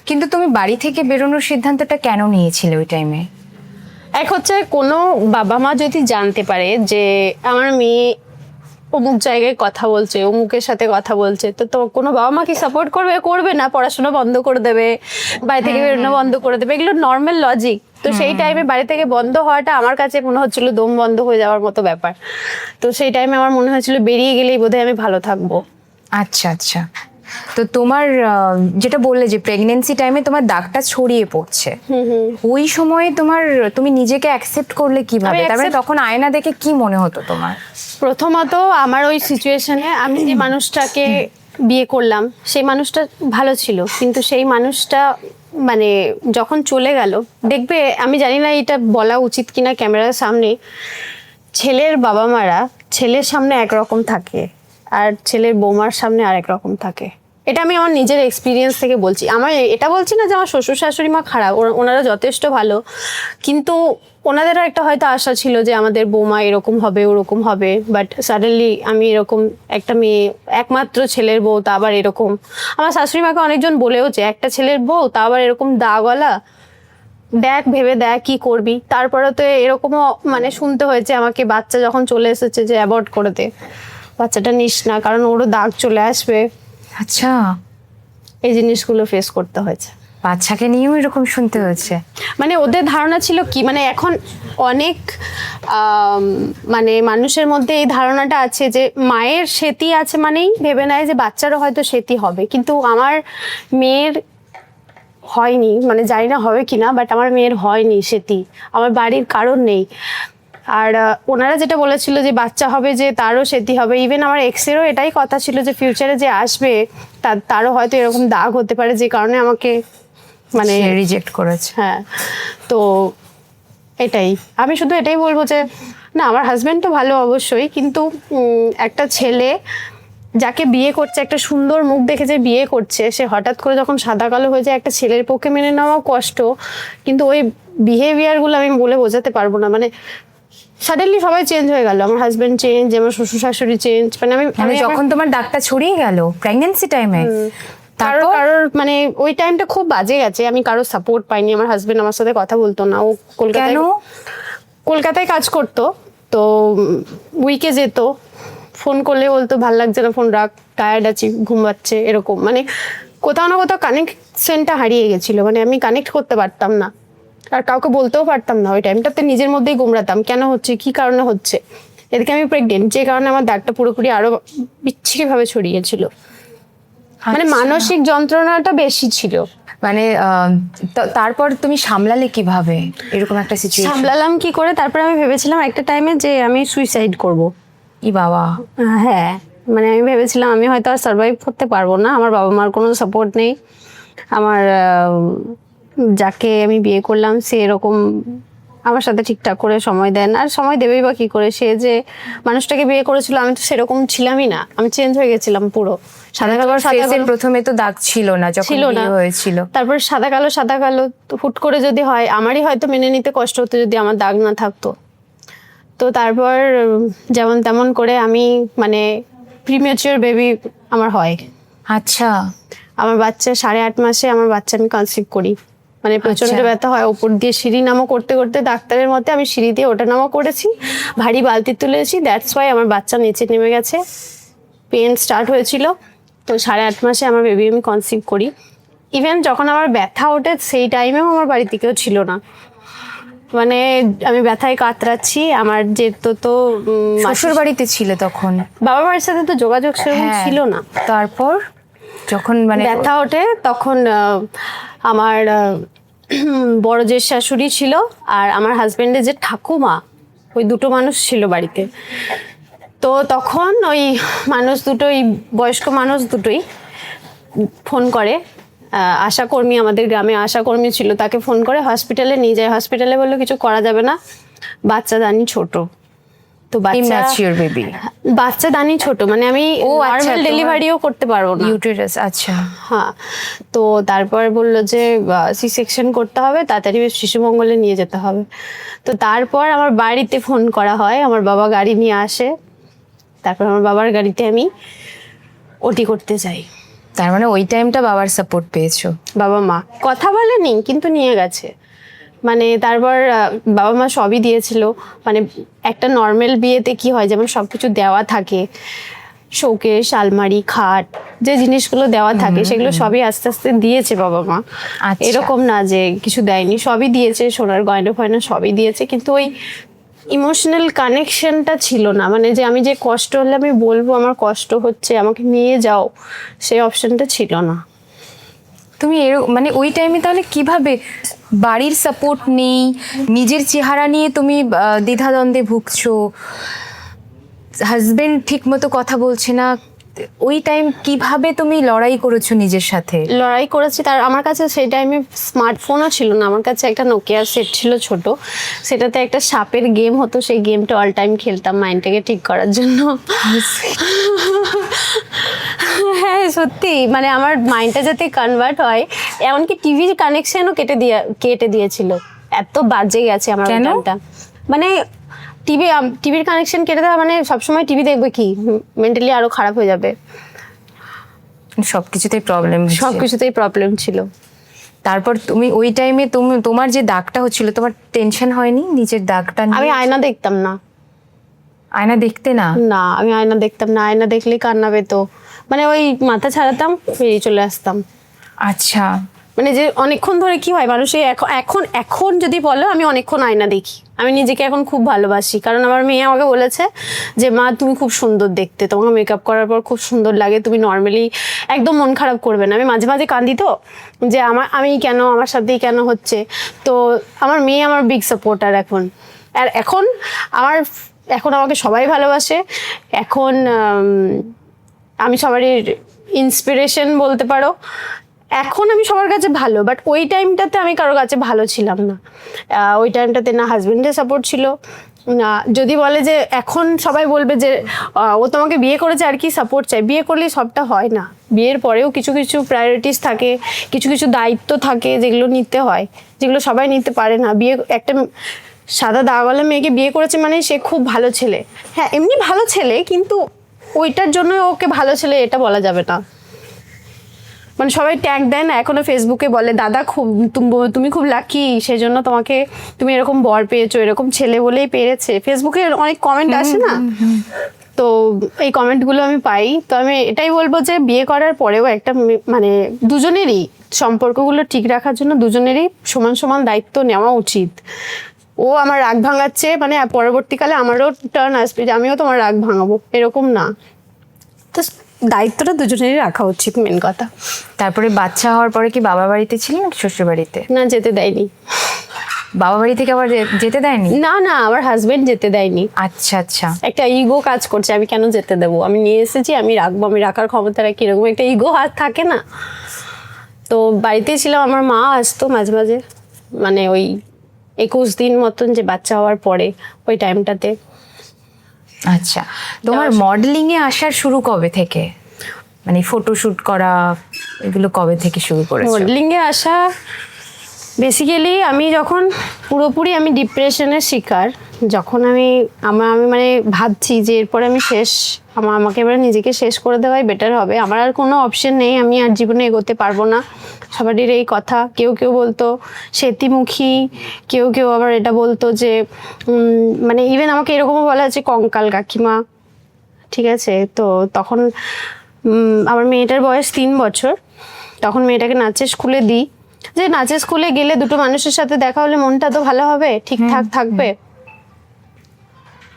কিন্তু তুমি বাড়ি থেকে বেরোনোর সিদ্ধান্তটা কেন নিয়েছিলে ওই টাইমে? এক হচ্ছে কোনো বাবা মা যদি জানতে পারে যে আমার মেয়ে অমুক জায়গায় কথা বলছে, অমুকের সাথে কথা বলছে, তো কোনো বাবা মা কি সাপোর্ট করবে? করবে না, পড়াশোনা বন্ধ করে দেবে, বাড়ি থেকে বেরোনো বন্ধ করে দেবে, এগুলো নর্মাল লজিক। তো সেই টাইমে বাড়ি থেকে বন্ধ হওয়াটা আমার কাছে মনে হচ্ছিল দম বন্ধ হয়ে যাওয়ার মতো ব্যাপার। তো সেই টাইমে আমার মনে হয়েছিল বেরিয়ে গেলেই বোধহয় আমি ভালো থাকবো। আচ্ছা আচ্ছা, তো তোমার যেটা বললে যে প্রেগনেন্সি টাইমে তোমার দাগটা ছড়িয়ে পড়ছে, ওই সময় তুমি নিজেকে অ্যাকসেপ্ট করলে কিভাবে? তার মানে তখন আয়না দেখে কি মনে হতো তোমার? প্রথমত আমার ওই সিচুয়েশনে আমি যে মানুষটাকে বিয়ে করলাম সেই মানুষটা ভালো ছিল, কিন্তু সেই মানুষটা মানে যখন চলে গেল, দেখবে আমি জানি না এটা বলা উচিত কিনা ক্যামেরার সামনে, ছেলের বাবা মারা ছেলের সামনে একরকম থাকে আর ছেলের বৌমার সামনে আরেক রকম থাকে। এটা আমি আমার নিজের এক্সপিরিয়েন্স থেকে বলছি। আমার এটা বলছি না যে আমার শ্বশুর শাশুড়ি মা খারাপ, ওনারা যথেষ্ট ভালো, কিন্তু ওনাদেরও একটা হয়তো আশা ছিল যে আমাদের বৌমা এরকম হবে ওরকম হবে। বাট সাডেনলি আমি এরকম একটা মেয়ে, একমাত্র ছেলের বউ, তা আবার এরকম। আমার শাশুড়ি মাকে অনেকজন বলেওছে একটা ছেলের বউ, তা আবার এরকম দাগওয়ালা, দেখ ভেবে দেখ কি করবি। তারপরে তো এরকমও মানে শুনতে হয়েছে আমাকে, বাচ্চা যখন চলে এসেছে যে অ্যাবর্ট করে দে, বাচ্চাটা নিস না, কারণ ওরও দাগ চলে আসবে। আচ্ছা, এই জিনিসগুলো ফেস করতে হয়েছে। বাচ্চাকে নিয়েও এরকম শুনতে হয়েছে? মানে ওদের ধারণা ছিল কি, মানে এখন অনেক মানে মানুষের মধ্যে এই ধারণাটা আছে যে মায়ের সেতি আছে মানেই ভেবে নেয় যে বাচ্চারও হয়তো সেতি হবে, কিন্তু আমার মেয়ের হয়নি, মানে জানি না হবে কিনা, বাট আমার মেয়ের হয়নি সেতি, আমার বাড়ির কারণ নেই। আর ওনারা যেটা বলেছিল যে বাচ্চা হবে যে তারও সেতি হবে, ইভেন আমার এক্সেরও এটাই কথা ছিল যে ফিউচারে যে আসবে তারও হয়তো এরকম দাগ হতে পারে, যে কারণে আমাকে মানে রিজেক্ট করেছে। হ্যাঁ, তো এটাই আমি শুধু এটাই বলবো যে না, আমার হাজবেন্ড তো ভালো অবশ্যই, কিন্তু একটা ছেলে যাকে বিয়ে করছে, একটা সুন্দর মুখ দেখে যে বিয়ে করছে, সে হঠাৎ করে যখন সাদা কালো হয়ে যায়, একটা ছেলের পক্ষে মেনে নেওয়া কষ্ট, কিন্তু ওই বিহেভিয়ারগুলো আমি বলে বোঝাতে পারবো না। মানে সাডেনলি সবাই চেঞ্জ হয়ে গেল, আমার হাজবেন্ড চেঞ্জ, আমার শ্বশুর শাশুড়ি চেঞ্জ, মানে মানে যখন তোমার ডাক্তার ছড়িয়ে গেল প্রেগন্যান্সি টাইমে, কারোর মানে ওই টাইমটা খুব বাজে গেছে, আমি কারোর সাপোর্ট পাইনি। আমার হাজবেন্ড আমার সাথে কথা বলতো না, ও কলকাতায় কাজ করতো, তো উইকে যেত, ফোন করলে বলতো ভাল লাগছে না, ফোন রাখ, টায়ার্ড আছি, ঘুম পাচ্ছে, এরকম। মানে কোথাও না কোথাও কানেকশনটা হারিয়ে গেছিলো, মানে আমি কানেক্ট করতে পারতাম না, আর কাউকে বলতেও পারতাম না। ওই টাইমটাতে নিজের মধ্যেই গুমরাতাম, কেন হচ্ছে, কি কারণে হচ্ছে। এদিকে আমি প্রেগনেন্ট, যে কারণে আমার দাগটা পুরোপুরি আরো বিচ্ছিরিভাবে ছড়িয়েছিল, মানে মানসিক যন্ত্রণাটা বেশি ছিল। মানে তারপর তুমি সামলালে কিভাবে এরকম একটা সিচুয়েশন? সামলালাম কি করে, তারপর আমি ভেবেছিলাম একটা টাইমে যে আমি সুইসাইড করব। ই বাবা! হ্যাঁ, মানে আমি ভেবেছিলাম আমি হয়তো আর সার্ভাইভ করতে পারবো না, আমার বাবা মার কোনো সাপোর্ট নেই, আমার যাকে আমি বিয়ে করলাম সে এরকম আমার সাথে ঠিকঠাক করে সময় দেন, আর সময় দেবেই বা কি করে, সে যে মানুষটাকে বিয়ে করেছিল আমি তো সেরকম ছিলামই না, আমি চেঞ্জ হয়ে গেছিলাম পুরো। সাদা কালো প্রথমে তো দাগ ছিল না যখন বিয়ে হয়েছিল, তারপর সাদা কালো তো হুট করে যদি হয়, আমারই হয়তো মেনে নিতে কষ্ট হতো যদি আমার দাগ না থাকতো। তো তারপর যেমন তেমন করে আমি মানে প্রিমেচিওর বেবি আমার হয়। আচ্ছা, আমার বাচ্চা 8.5 মাসে আমার বাচ্চা আমি কনসিভ করি, মানে প্রচন্ড ব্যথা হয়, উপর দিয়ে সিঁড়ি নামো করতে করতে ডাক্তারের মতে আমি সিঁড়ি দিয়ে ওটা নামা করেছি, ভারী বালতি তুলেছি, দ্যাটস ওয়াই আমার বাচ্চা নিচে নেমে গেছে, পেন স্টার্ট হয়েছিল। তো 8.5 মাসে আমার বেবি আমি কনসিভ করি। ইভেন যখন আমার ব্যথা ওঠে সেই টাইমেও আমার বাড়িতে কেউ ছিল না, মানে আমি ব্যথায় কাতরাচ্ছি, আমার যেহেতু তো শ্বশুর বাড়িতে ছিল তখন, বাবা মায়ের সাথে তো যোগাযোগ সেরকম ছিল না। তারপর যখন মানে ব্যথা ওঠে তখন আমার বড় যে শাশুড়ি ছিল আর আমার হাজবেন্ডের যে ঠাকুমা, ওই দুটো মানুষ ছিল বাড়িতে। তো তখন ওই মানুষ দুটোই, বয়স্ক মানুষ দুটোই ফোন করে, আশাকর্মী, আমাদের গ্রামে আশাকর্মী ছিল, তাকে ফোন করে হসপিটালে নিয়ে যায়। হসপিটালে বললো কিছু করা যাবে না, বাচ্চা দানি ছোট। তো বাচ্চা দানি ছোট, মানে আমি নরমাল ডেলিভারিও করতে পারবো না, ইউটেরাস। আচ্ছা, হ্যাঁ। তো তারপর বললো যে সি সেকশন করতে হবে, তাড়াতাড়ি শিশু মঙ্গলে নিয়ে যেতে হবে। তো তারপর আমার বাড়িতে ফোন করা হয়, আমার বাবা গাড়ি নিয়ে আসে, তারপর আমার বাবার গাড়িতে আমি ওটি করতে যাই। তার মানে ওই টাইমটা বাবার সাপোর্ট পেয়েছো? বাবা মা কথা বলেনি কিন্তু নিয়ে গেছে, মানে তারপর বাবা মা সবই দিয়েছিল। মানে একটা নর্মাল বিয়েতে কি হয়, যেমন সবকিছু দেওয়া থাকে, শোকেস, আলমারি, খাট, যে জিনিসগুলো দেওয়া থাকে সেগুলো সবই আস্তে আস্তে দিয়েছে বাবা মা। এরকম না যে কিছু দেয়নি, সবই দিয়েছে, সোনার গয়না ফয়না সবই দিয়েছে, কিন্তু ওই ইমোশনাল কানেকশনটা ছিল না। মানে যে আমি যে কষ্ট হলে আমি বলবো আমার কষ্ট হচ্ছে, আমাকে নিয়ে যাও, সেই অপশনটা ছিল না। তুমি মানে ওই টাইমে তাহলে কিভাবে, বাড়ির সাপোর্ট নেই, নিজের চেহারা নিয়ে তুমি দ্বিধাদ্বন্দ্বে ভুগছো, হাজবেন্ড ঠিক মতো কথা বলছে না, ওই টাইম কিভাবে তুমি লড়াই করেছো নিজের সাথে? লড়াই করেছি, তার আমার কাছে সেই টাইমে স্মার্টফোনও ছিল না, আমার কাছে একটা নোকিয়ার সেট ছিল ছোট, সেটাতে একটা সাপের গেম হতো, সেই গেমটা অল টাইম খেলতাম মাইন্ডটাকে ঠিক করার জন্য। হ্যাঁ সত্যি, মানে আমার মাইন্ডটা যাতে কনভার্ট হয়, এমনকি টিভির কানেকশনও কেটে দিয়েছিল, এত বাজে গেছে আমার ওইটা। মানে টিভির কানেকশন কেটে দেওয়া মানে সবসময় টিভি দেখবে কি, মেন্টালি আরো খারাপ হয়ে যাবে, সবকিছুতেই প্রবলেম ছিল। তারপর তুমি ওই টাইমে তোমার যে দাগটা হচ্ছিল, তোমার টেনশন হয়নি নিজের দাগটা নিয়ে? আমি আয়না দেখতাম না। আয়না দেখতে না? না, আমি আয়না দেখতাম না। আয়না দেখলে কান্না পেতো, মানে ওই মাথা ছাড়াতাম, বেরিয়ে চলে আসতাম। আচ্ছা। মানে যে অনেকক্ষণ ধরে কি হয় মানুষের, এখন এখন যদি বলো আমি অনেকক্ষণ আয়না দেখি। আমি নিজেকে এখন খুব ভালোবাসি, কারণ আমার মেয়ে আমাকে বলেছে যে মা তুমি খুব সুন্দর দেখতে, তোমাকে মেকআপ করার পর খুব সুন্দর লাগে, তুমি নর্মালি একদম মন খারাপ করবে না। আমি মাঝে মাঝে কাঁদি তো, যে আমি কেন, আমার সাথেই কেন হচ্ছে। তো আমার মেয়ে আমার বিগ সাপোর্টার এখন। আর এখন আমাকে সবাই ভালোবাসে। এখন আমি সবারই ইন্সপিরেশন বলতে পারো। এখন আমি সবার কাছে ভালো, বাট ওই টাইমটাতে আমি কারোর কাছে ভালো ছিলাম না। ওই টাইমটাতে না হাজবেন্ডের সাপোর্ট ছিল না। যদি বলে যে এখন সবাই বলবে যে ও তোমাকে বিয়ে করেছে আর কি সাপোর্ট চাই, বিয়ে করলেই সবটা হয় না। বিয়ের পরেও কিছু কিছু প্রায়োরিটিস থাকে, কিছু কিছু দায়িত্ব থাকে যেগুলো নিতে হয়, যেগুলো সবাই নিতে পারে না। একটা সাদা দাগওয়ালা মেয়েকে বিয়ে করেছে মানে সে খুব ভালো ছেলে। হ্যাঁ, এমনি ভালো ছেলে, কিন্তু ওইটার জন্য ওকে ভালো ছেলে এটা বলা যাবে না। মানে সবাই ট্যাগ দেয় না এখনো ফেসবুকে, বলে দাদা তুমি খুব লাকি, সেই জন্য তুমি এরকম বর পেয়েছো, এরকম ছেলে বলেই পেরেছে। ফেসবুকে অনেক কমেন্ট আসে না, তো এই কমেন্টগুলো আমি পাই। তো আমি এটাই বলবো যে বিয়ে করার পরেও একটা মানে দুজনেরই সম্পর্কগুলো ঠিক রাখার জন্য দুজনেরই সমান সমান দায়িত্ব নেওয়া উচিত। ও আমার রাগ ভাঙাচ্ছে, মানে পরবর্তীকালে আমারও টার্ন আসবে যে আমিও তোমার রাগ ভাঙাবো, এরকম না। তো দায়িত্বটা দুজনেরই রাখা উচিত, মেন কথা। তারপরে বাচ্চা হওয়ার পরে কি বাবা বাড়িতে ছিলেন না শ্বশুর বাড়িতে? না, যেতে দেয়নি। বাবা বাড়ি থেকে আবার যেতে দেয়নি? না না, আমার হাজবেন্ড যেতে দেয়নি। আচ্ছা আচ্ছা। একটা ইগো কাজ করছে, আমি কেন যেতে দেবো, আমি নিয়ে এসেছি, আমি রাখবো, আমি রাখার ক্ষমতা রাখি, এরকম একটা ইগো হাত থাকে না। তো বাড়িতেই ছিলাম, আমার মা আসতো মাঝে মাঝে, মানে ওই 21 দিন মতন যে বাচ্চা হওয়ার পরে ওই টাইমটাতে। আচ্ছা, তোমার মডেলিং এ আসার শুরু কবে থেকে, মানে ফটোশুট করা এগুলো কবে থেকে শুরু করেছো? মডেলিং এ আসা বেসিক্যালি আমি যখন পুরোপুরি আমি ডিপ্রেশনের শিকার, যখন আমি মানে ভাবছি যে এরপরে আমি শেষ, আমাকে এবার নিজেকে শেষ করে দেওয়াই বেটার হবে, আমার আর কোনো অপশন নেই, আমি আর জীবনে এগোতে পারবো না। সবারই এই কথা, কেউ কেউ বলতো সেতিমুখী, কেউ কেউ আবার এটা বলতো যে মানে ইভেন আমাকে এরকমও বলা আছে কঙ্কাল কাকিমা, ঠিক আছে। তো তখন আমার মেয়েটার বয়স 3 বছর, তখন মেয়েটাকে নাচের স্কুলে দিই, যে নাচের স্কুলে গেলে দুটো মানুষের সাথে দেখা হলে মনটা তো ভালো হবে, ঠিকঠাক থাকবে।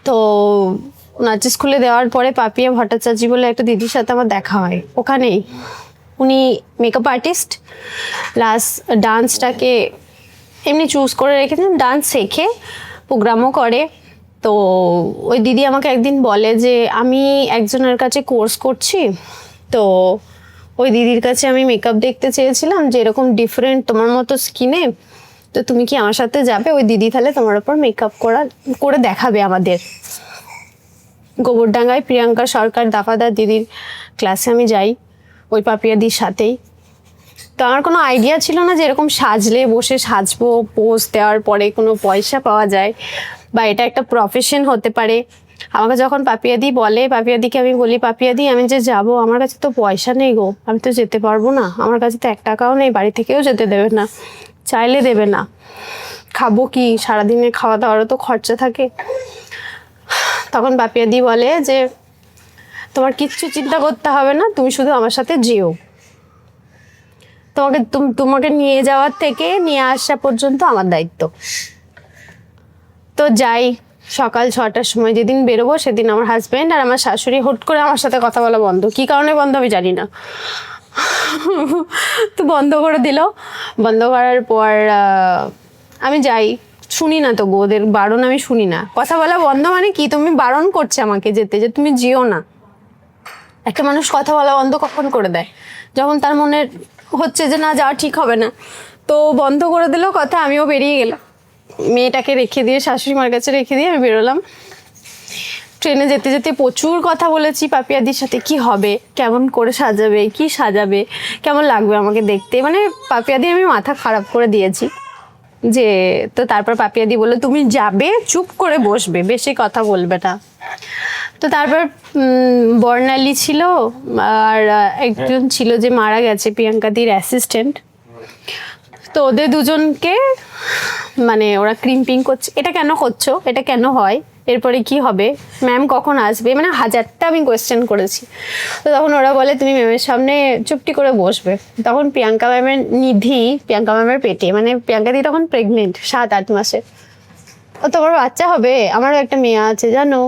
তো নাচের স্কুলে দেওয়ার পরে পাপিয়া ভট্টাচার্য বলে একটা দিদির সাথে আমার দেখা হয় ওখানেই। উনি মেকআপ আর্টিস্ট, প্লাস ডান্সটাকে এমনি চুজ করে রেখেছেন, ডান্স শেখে, প্রোগ্রামও করে। তো ওই দিদি আমাকে একদিন বলে যে আমি একজনের কাছে কোর্স করছি, তো ওই দিদির কাছে আমি মেকআপ দেখতে চেয়েছিলাম যে এরকম ডিফারেন্ট তোমার মতো স্কিনে, তো তুমি কি আমার সাথে যাবে? ওই দিদি তাহলে তোমার ওপর মেকআপ করে দেখাবে আমাদের। গোবরডাঙ্গায় প্রিয়াঙ্কা সরকার দাফাদার দিদির ক্লাসে আমি যাই ওই পাপিয়াদির সাথেই। তো আমার কোনো আইডিয়া ছিল না যে এরকম বসে সাজবো, পোজ দেওয়ার পরে কোনো পয়সা পাওয়া যায় বা এটা একটা প্রফেশন হতে পারে। আমাকে যখন পাপিয়াদি বলে, পাপিয়াদিকে আমি বলি পাপিয়াদি আমি যে যাব, আমার কাছে তো পয়সা নেই গো, আমি তো যেতে পারবো না, আমার কাছে তো 1 টাকাও নেই, বাড়ি থেকেও যেতে দেবে না, চাইলে দেবে না, খাবো কি, সারাদিনে খাওয়া দাওয়ারও তো খরচা থাকে। তখন পাপিয়াদি বলে যে তোমার কিচ্ছু চিন্তা করতে হবে না, তুমি শুধু আমার সাথে যেও, তোমাকে নিয়ে যাওয়ার থেকে নিয়ে আসা পর্যন্ত আমার দায়িত্ব। তো যাই, সকাল 6টার সময় যেদিন বেরোবো সেদিন আমার হাজব্যান্ড আর আমার শাশুড়ি হুট করে আমার সাথে কথা বলা বন্ধ, কি কারণে বন্ধ আমি জানি না। তো বন্ধ করে দিল, বন্ধ করার পর আমি যাই, শুনি না তো ওদের বারণ, আমি শুনি না। কথা বলা বন্ধ মানে কি, তুমি বারণ করছে আমাকে যেতে, যে তুমি যেও না। একটা মানুষ কথা বলা বন্ধ কখন করে দেয়? যখন তার মনে হচ্ছে যে না যাওয়া ঠিক হবে না। তো বন্ধ করে দিল কথা, আমিও বেরিয়ে গেলাম, মেয়েটাকে রেখে দিয়ে, শাশুড়ি মার কাছে রেখে দিয়ে আমি বেরোলাম। ট্রেনে যেতে যেতে প্রচুর কথা বলেছি পাপিয়াদির সাথে, কি হবে, কেমন করে সাজাবে, কি সাজাবে, কেমন লাগবে আমাকে দেখতে, মানে পাপিয়াদি আমি মাথা খারাপ করে দিয়েছি যে। তো তারপর পাপিয়াদি বললো তুমি যাবে, চুপ করে বসবে, বেশি কথা বলবে না। তো তারপর বর্ণালী ছিল আর একজন ছিল যে মারা গেছে, প্রিয়াঙ্কাদির অ্যাসিস্ট্যান্ট। তো ওদের দুজনকে মানে ওরা ক্রিম্পিং করছে, এটা কেন করছো, এটা কেন হয়, এরপরে কি হবে, ম্যাম কখন আসবে, মানে হাজারটা আমি কোয়েশ্চেন করেছি। তো তখন ওরা বলে তুমি ম্যামের সামনে চুপটি করে বসবে। তখন প্রিয়াঙ্কা ম্যামের প্রিয়াঙ্কা ম্যামের পেটে, মানে প্রিয়াঙ্কা দি তখন প্রেগনেন্ট 7-8 মাসে। ও তোমার বাচ্চা হবে, আমারও একটা মেয়ে আছে জানো,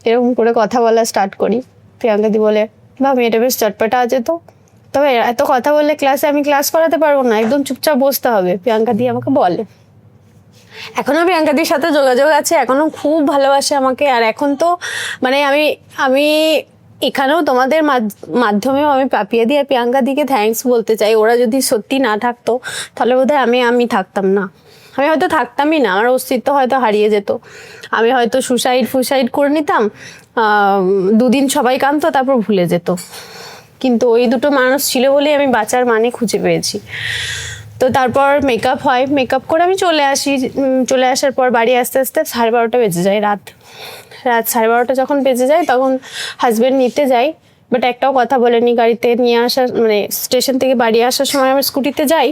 এরকম করে কথা বলা স্টার্ট করি। প্রিয়াঙ্কা দি বলে বা মেয়েটা বেশ চটপটা আছে, তো তবে এত কথা বললে ক্লাসে আমি ক্লাস করাতে পারবো না, একদম চুপচাপ বসতে হবে, প্রিয়াঙ্কা দি আমাকে বলে। এখনো প্রিয়াঙ্কাদির সাথে যোগাযোগ আছে, এখনো খুব ভালোবাসে আমাকে। আর এখন তো মানে আমি এখানেও তোমাদের মাধ্যমেও আমি পাপিয়া দি আর প্রিয়াঙ্কা দিকে থ্যাঙ্কস বলতে চাই। ওরা যদি সত্যি না থাকতো তাহলে বোধহয় আমি থাকতাম না, আমি হয়তো থাকতামই না, আমার অস্তিত্ব হয়তো হারিয়ে যেত। আমি হয়তো সুসাইড করে নিতাম, 2 দিন সবাই কাঁদতো, তারপর ভুলে যেত। কিন্তু ওই দুটো মানুষ ছিল বলেই আমি বাঁচার মানে খুঁজে পেয়েছি। তো তারপর মেকআপ হয়, মেকআপ করে আমি চলে আসি। চলে আসার পর বাড়ি আস্তে আস্তে 12:30 বেজে যায়, রাত 12:30 যখন বেজে যায় তখন হাজব্যান্ড নিতে যাই, বাট একটাও কথা বলেনি। গাড়িতে নিয়ে আসার মানে স্টেশন থেকে বাড়ি আসার সময় আমি স্কুটিতে যাই,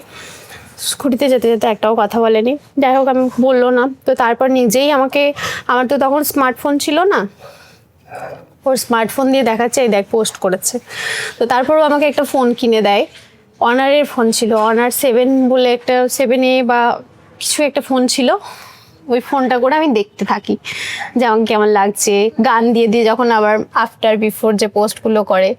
স্কুটিতে যেতে যেতে একটাও কথা বলেনি। যাই হোক, আমি বললো না। তো তারপর নিজেই আমার তো তখন স্মার্টফোন ছিল না, ওর স্মার্টফোন দিয়ে দেখাচ্ছে এই দেখ পোস্ট করেছে। তো তারপরও আমাকে একটা ফোন কিনে দেয়, অনারের ফোন ছিল, অনার 7 বলে একটা 7A বা কিছু একটা ফোন ছিল। ওই ফোনটা করে আমি দেখতে থাকি যে আমাকে কেমন লাগছে, গান দিয়ে দিয়ে যখন আবার আফটার বিফোর যে পোস্টগুলো করে,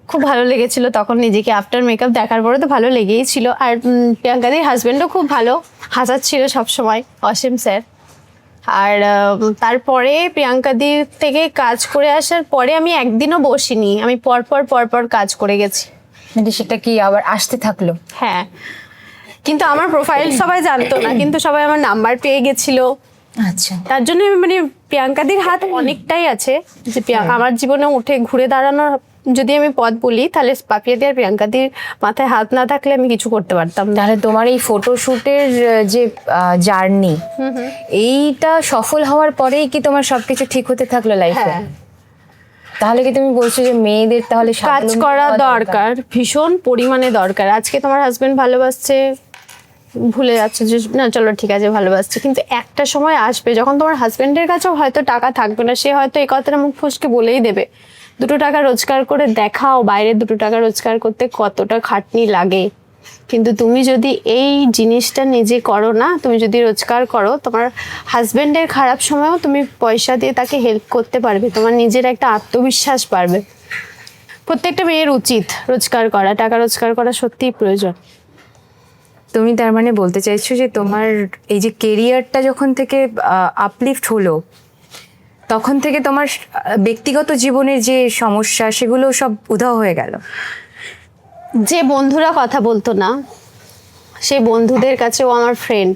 খুব ভালো লেগেছিল তখন নিজেকে। আফটার মেকআপ দেখার পরে তো ভালো লেগেই ছিল। আর প্রিয়াঙ্কাদির হাজব্যান্ডও খুব ভালো, হাসাচ্ছিল সবসময়, অসীম স্যার। আর তারপরে প্রিয়াঙ্কাদির থেকে কাজ করে আসার পরে আমি একদিনও বসিনি, আমি পরপর কাজ করে গেছি। মানে সেটা কি আবার আসতে থাকলো? হ্যাঁ, কিন্তু আমার প্রোফাইল সবাই জানতো না, কিন্তু সবাই আমার নাম্বার পেয়ে গেছিল। আচ্ছা, তার জন্য মানে প্রিয়াঙ্কাদির হাত অনেকটাই আছে যে আমার জীবনে উঠে ঘুরে দাঁড়ানোর যদি আমি পথ বলি, তাহলে পাপিয়াদি আর প্রিয়াঙ্কাদির মাথায় হাত না থাকলে আমি কিছু করতে পারতাম না। তাহলে তোমার এই ফটোশুটের যে জার্নি, এইটা সফল হওয়ার পরেই কি তোমার সবকিছু ঠিক হতে থাকলো লাইফে? হ্যাঁ, তাহলে কি তুমি বলছো যে মেয়েদের তাহলে কাজ স্বাবলম্বী করা হওয়া দরকার, ভীষণ পরিমাণে দরকার। আজকে তোমার হাজবেন্ড ভালোবাসছে, ভুলে যাচ্ছে যে না চলো ঠিক আছে ভালোবাসছে, কিন্তু একটা সময় আসবে যখন তোমার হাজবেন্ডের কাছেও হয়তো টাকা থাকবে না, সে হয়তো এই কথাটা মুখ ফসকে বলেই দেবে। 2 টাকা রোজগার করে দেখাও, বাইরে 2 টাকা রোজগার করতে কতটা খাটনি লাগে। কিন্তু তুমি যদি এই জিনিসটা নিজে করো না, তুমি যদি রোজগার করো, তোমার হাজবেন্ডের খারাপ সময়েও তুমি পয়সা দিয়ে তাকে হেল্প করতে পারবে, তোমার নিজের একটা আত্মবিশ্বাস বাড়বে। প্রত্যেকটা মেয়ের উচিত রোজগার করা, টাকা রোজগার করা সত্যিই প্রয়োজন। তুমি তার মানে বলতে চাইছো যে তোমার এই যে কেরিয়ারটা যখন থেকে আপলিফট হলো, তখন থেকে তোমার ব্যক্তিগত জীবনের যে সমস্যা সেগুলো সব উধাও হয়ে গেল? যে বন্ধুরা কথা বলতো না, সেই বন্ধুদের কাছেও আমার ফ্রেন্ড,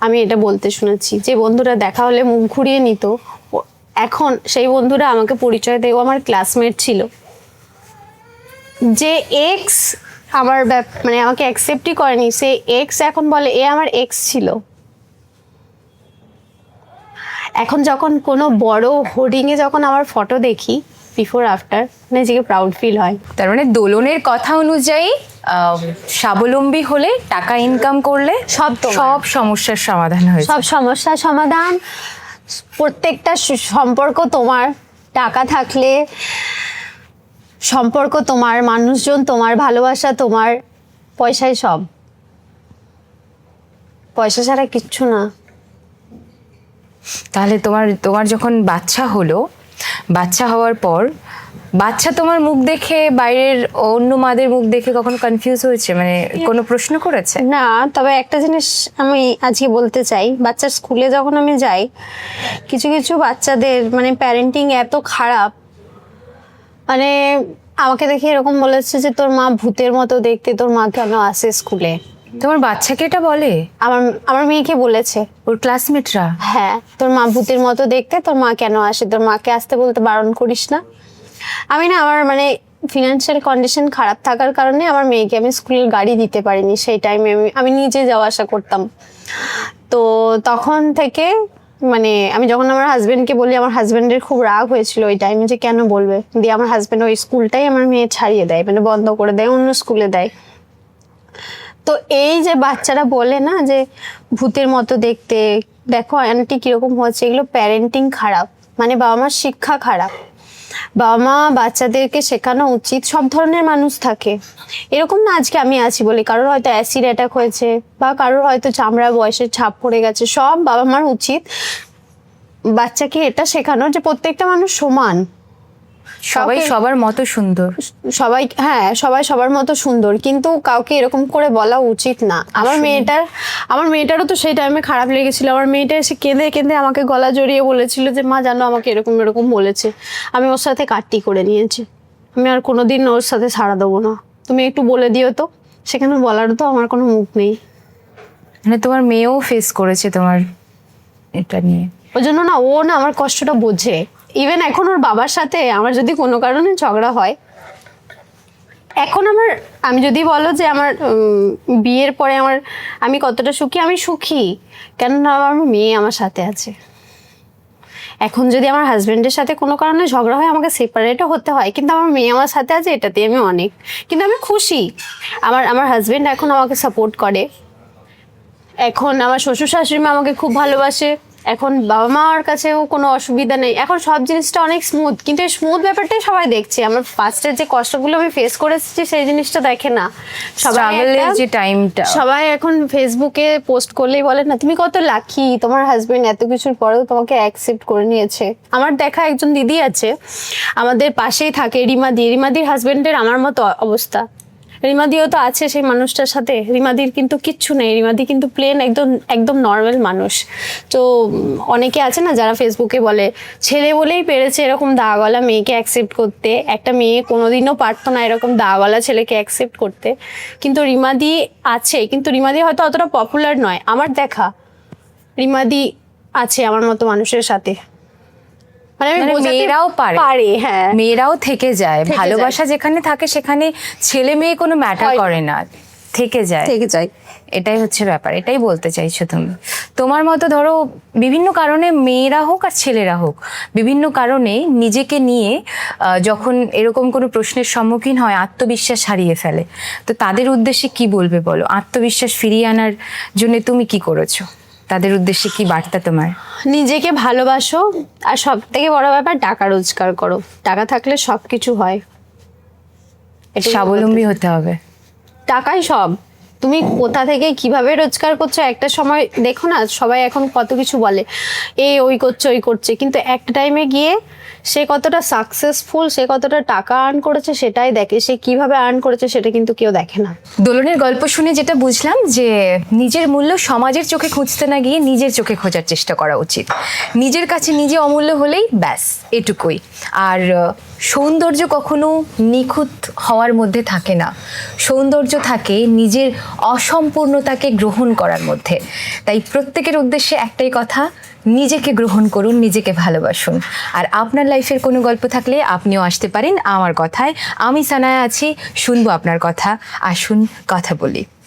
আমি এটা বলতে শুনেছি। যে বন্ধুরা দেখা হলে মুখ ঘুরিয়ে নিত, এখন সেই বন্ধুরা আমাকে পরিচয় দেয়, ও আমার ক্লাসমেট ছিল। যে এক্স আমার মানে আমাকে অ্যাকসেপ্টই করেনি, সে এক্স এখন বলে এ আমার এক্স ছিল। এখন যখন কোনো বড় হোর্ডিংয়ে যখন আমার ফটো দেখি বিফোর আফটার, নিজেকে প্রাউড ফিল হয়। তার মানে দোলনের কথা অনুযায়ী স্বাবলম্বী হলে, টাকা ইনকাম করলে সব সব সমস্যার সমাধান হয়েছে। সব সমস্যার সমাধান, প্রত্যেকটা সম্পর্ক তোমার, টাকা থাকলে সম্পর্ক তোমার, মানুষজন তোমার, ভালোবাসা তোমার, পয়সাই সব, পয়সা ছাড়া কিচ্ছু না। তাহলে তোমার যখন বাচ্চা হলো, বাচ্চা হওয়ার পর বাচ্চা তোমার মুখ দেখে, বাইরের অন্য মাদের মুখ দেখে কখনো কনফিউজ হয়েছে, মানে কোনো প্রশ্ন করেছে? না, তবে একটা জিনিস আমি আজকে বলতে চাই, বাচ্চার স্কুলে যখন আমি যাই, কিছু কিছু বাচ্চাদের মানে প্যারেন্টিং এত খারাপ, মানে আমাকে দেখে এরকম বলেছে যে তোর মা ভূতের মতো দেখতে, তোর মা কেন আসে স্কুলে। তোমার বাচ্চাকে এটা বলে? আমার মেয়েকে বলেছে, ওর ক্লাসমেটরা? হ্যাঁ, তোর মা ভূতের মতো দেখতে, তোর মা কেন আসে, তোর মাকে আসতে বলতে বারণ করিস না। আমি না, আমার মানে ফিনান্সিয়াল কন্ডিশন খারাপ থাকার কারণে আমার মেয়েকে আমি স্কুলের গাড়ি দিতে পারিনি। সেই টাইমে আমি নিজে যাওয়া আসা করতাম। তো তখন থেকে মানে আমি যখন আমার হাজবেন্ডকে বলি, আমার হাজবেন্ডের খুব রাগ হয়েছিল ওই টাইমে, যে কেন বলবে। দিয়ে আমার হাজবেন্ড ওই স্কুলটাই আমার মেয়ে ছাড়িয়ে দেয়, মানে বন্ধ করে দেয়, অন্য স্কুলে দেয়। তো এই যে বাচ্চারা বলে না যে ভূতের মতো দেখতে, দেখো আন্টি কিরকম হচ্ছে, এগুলো প্যারেন্টিং খারাপ, মানে বাবা মার শিক্ষা খারাপ। বাবা মা বাচ্চাদেরকে শেখানো উচিত, সব ধরনের মানুষ থাকে, এরকম না আজকে আমি আছি বলে কারোর হয়তো অ্যাসিড অ্যাটাক হয়েছে বা কারোর হয়তো চামড়া বয়সের ছাপ পড়ে গেছে, সব বাবা মার উচিত বাচ্চাকে এটা শেখানোর যে প্রত্যেকটা মানুষ সমান, সবাই কাউকে- সবার মতো সুন্দর। সবাই, হ্যাঁ সবাই সবার মতো সুন্দর, কিন্তু কাউকে এরকম করে বলা উচিত না। আমার মেয়েটারও তো সেই টাইমে খারাপ লেগেছিল। আমার মেয়েটা এসে কেঁদে কেঁদে আমাকে গলা জড়িয়ে বলেছিল যে মা জানো আমাকে এরকম এরকম বলেছে। আমি ওর সাথে কাট্টি করে নিয়েছি, আমি আর কোনোদিন ওর সাথে ছাড়া দেবো না, তুমি একটু বলে দিও তো। সেখানে বলারও তো আমার কোনো মুখ নেই। মানে তোমার মেয়েও ফেস করেছে তোমার এটা নিয়ে। ওই জন্য না ও না আমার কষ্টটা বোঝে। ইভেন এখন ওর বাবার সাথে আমার যদি কোনো কারণে ঝগড়া হয়, এখন আমি যদি বলো যে আমার বিয়ের পরে আমি কতটা সুখী, আমি সুখী কেননা আমার মেয়ে আমার সাথে আছে। এখন যদি আমার হাজবেন্ডের সাথে কোনো কারণে ঝগড়া হয়, আমাকে সেপারেটও হতে হয়, কিন্তু আমার মেয়ে আমার সাথে আছে, এটাতে আমি অনেক, কিন্তু আমি খুশি। আমার হাজবেন্ড এখন আমাকে সাপোর্ট করে, এখন আমার শ্বশুর শাশুড়ি মা আমাকে খুব ভালোবাসে, এখন বাবা মার কাছেও কোনো অসুবিধা নেই, এখন সব জিনিসটা অনেক স্মুথ। কিন্তু এই স্মুথ ব্যাপারটাই সবাই দেখছে, আমার ফার্স্টের যে কষ্টগুলো আমি ফেস করেছি সেই জিনিসটা দেখে না সবাই। স্ট্রাগলের যে টাইমটা, সবাই এখন ফেসবুকে পোস্ট করলেই বলে না তুমি কত লাকি, তোমার হাজবেন্ড এত কিছুর পরেও তোমাকে অ্যাকসেপ্ট করে নিয়েছে। আমার দেখা একজন দিদি আছে আমাদের পাশেই থাকে, রিমাদির হাজবেন্ডের আমার মতো অবস্থা। রিমাদিও তো আছে সেই মানুষটার সাথে, রিমাদির কিন্তু কিচ্ছু নেই, রিমাদি কিন্তু প্লেন একদম নর্মাল মানুষ। তো অনেকে আছে না যারা ফেসবুকে বলে ছেলে বলেই পেরেছে এরকম দাগওয়ালা মেয়েকে অ্যাকসেপ্ট করতে, একটা মেয়ে কোনোদিনও পারতো না এরকম দাগওয়ালা ছেলেকে অ্যাকসেপ্ট করতে। কিন্তু রিমাদি আছে, কিন্তু রিমাদি হয়তো অতটা পপুলার নয়। আমার দেখা রিমাদি আছে আমার মতো মানুষের সাথে, মানে আমি মানে বোঝাতে মেয়েরাও পারে, হ্যাঁ মেয়েরাও থেকে যায়। থেকে ভালোবাসা যেখানে থাকে সেখানে ছেলে মেয়ে কোনো ম্যাটার হয়। করে না, থেকে যায়। থেকে যাই। এটাই হচ্ছে ব্যাপার, এটাই বলতে চাইছো তুমি। তোমার মতো ধরো বিভিন্ন কারণে মেয়েরা হোক আর ছেলেরা হোক, বিভিন্ন কারণে নিজেকে নিয়ে যখন এরকম কোনো প্রশ্নের সম্মুখীন হয় আত্মবিশ্বাস হারিয়ে ফেলে, তো তাদের উদ্দেশ্যে কি বলবে বলো? আত্মবিশ্বাস ফিরিয়ে আনার জন্য তুমি কি করেছো? তাদের উদ্দেশ্যে কি বার্তা তোমার? নিজেকে ভালোবাসো, আর সব থেকে বড় ব্যাপার টাকা রোজগার করো, টাকা থাকলে সব কিছু হয়। এটাই স্বাবলম্বী হতে হবে। টাকাই সব। তুমি কোথা থেকে কিভাবে রোজগার করছো, একটা সময় দেখো না সবাই এখন কত কিছু বলে ওই করছে ওই করছে, কিন্তু একটা টাইমে গিয়ে সে কতটা সাকসেসফুল, সে কতটা টাকা আর্ন করেছে সেটাই দেখে, সে কিভাবে আর্ন করেছে সেটা কিন্তু কেউ দেখে না। দোলনের গল্প শুনে যেটা বুঝলাম যে নিজের মূল্য সমাজের চোখে খুঁজতে না গিয়ে নিজের চোখে খোঁজার চেষ্টা করা উচিত। নিজের কাছে নিজে অমূল্য হলেই ব্যাস, এটুকুই। আর সৌন্দর্য কখনো নিখুঁত হওয়ার মধ্যে থাকে না, সৌন্দর্য থাকে নিজের অসম্পূর্ণতাকে গ্রহণ করার মধ্যে। তাই প্রত্যেকের উদ্দেশ্যে একটাই কথা, নিজেকে গ্রহণ করুন, নিজেকে ভালোবাসুন। আর আপনার লাইফের কোনো গল্প থাকলে আপনিও আসতে পারেন আমার কথায়। আমি সানায়া আছি, শুনবো আপনার কথা। আসুন কথা বলি।